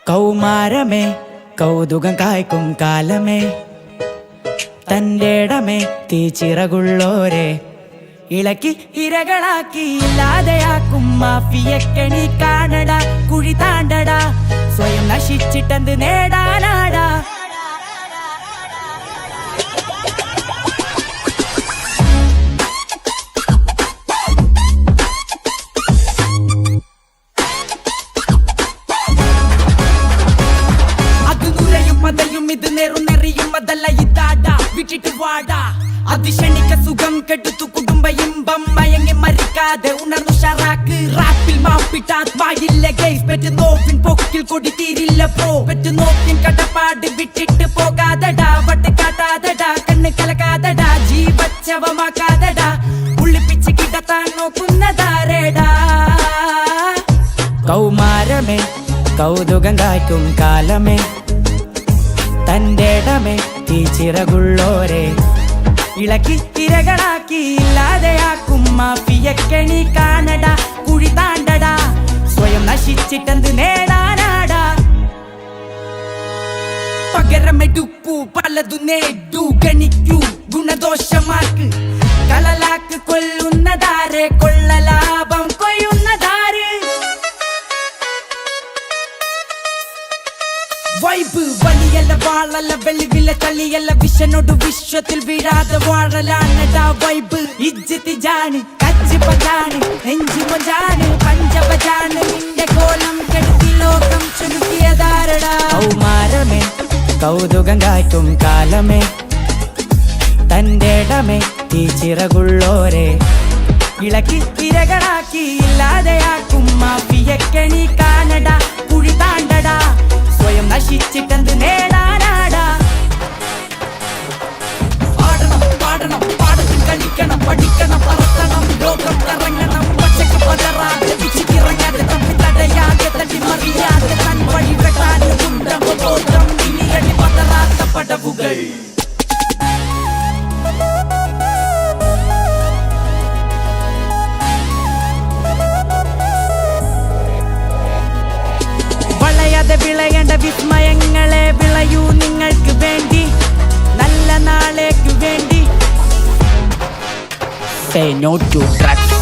കൗമാരമേ കൗതുകം കായ്ക്കും കാലമേ, തൻ്റെടമേ തീച്ചിറകുള്ളോരെ ഇളക്കി ഇരകളാക്കി ഇല്ലാതെയാക്കും മാഫിയക്കണി കാണടാ, കുഴി താണ്ടടാ, സ്വയം നശിച്ചിട്ടെന്ത് നേടാനാടാ. ഇത് നേറുന്നെറിയും അതല്ല ഇതാടാ, വിട്ടിട്ട് വാടാ. അതിശണിക്ക സുഖം കെടുത്തു കുടുംബ ഇമ്പം മയങ്ങി മരിക്കാതെ ഉണർന്നു ഷറാക്ക്. റാപ്പിൽ മാപ്പിട്ടാത്മായില്ല ഗൈസ്, പെറ്റ് നോപ്പിൻ പൊക്കിൽ കൊടി തീരില്ല പോ. പെറ്റ് നോക്കിൻ കടപ്പാട് വിട്ടിട്ട് പോകാതടാ, വട്ട് കാട്ടാതടാ, കണ്ണ് കലക്കാതടാ, ജീവച്ചവമാക്കാതടാ, ഉള്ളിപ്പിച്ച് കിടത്താൻ നോക്കുന്നതാരേടാ. കൗമാരമേ കൗതുകം കായ്ക്കും കാലമേ, തൻ്റെടമേ തീച്ചിറകുള്ളോരെ ഇളക്കി ഇരകളാക്കി ഇല്ലാതെയാക്കും മാഫിയക്കണി കാണടാ, കുഴി താണ്ടടാ, സ്വയം നശിച്ചിട്ടെന്ത് നേടാനാടാ. പകരമെടുക്കൂ പലതു നേടൂ, ഗണിക്കൂ ഗുണദോഷമാക്ക്, കളലാക്ക് കൊല്ലുന്നതാരെ, കൊള്ളലാഭം കൊയ്യുന്നതാര്. വൈബ് വലിയല്ല വാളല്ല വെളിവില കളിയല്ല, വിഷനോട് വിശ്വത്തിൽ വീഴാതെ വാഴലാണടാ വൈബ്. ഇജ്ജത്തി ജാണ് കച്ച് പജാണ് നെഞ്ചി മൊഞ്ചാണ് പഞ്ചപജാണ്, നിന്റെ കോലം കെടുത്തി ലോകം ചുരുക്കിയതാരടാ. കൗമാരമേ കൗതുകം കായ്ക്കും കാലമേ, തൻ്റെടമേ തീച്ചിറകുള്ളോരെ ഇളക്കി ഇരകളാക്കി ഇല്ലാതെയാക്കും മാഫിയക്കണി കാണടാ, കുഴി താണ്ടടാ, സ്വയം നശിച്ചിട്ടെന്ത് നേടാനാടാ. പാടണം പാടണം പാടത്തിൽ കളിക്കണം, പഠിക്കണം പറത്തണം, ലോകം കറങ്ങണം, പച്ചക്ക് പതറാതെ പിച്ചിറങ്ങാതെ തപ്പി തടയാതെ തട്ടി മറിയാതെ തൻ വഴി വെട്ടാതെ കുണ്ടം ഇനിയടി പതറാത്ത പടവുകൾ. വിളയേണ്ട വിസ്മയങ്ങളെ വിളയൂ നിങ്ങൾക്ക് വേണ്ടി, നല്ല നാളേക്ക് വേണ്ടി. Say no to drugs.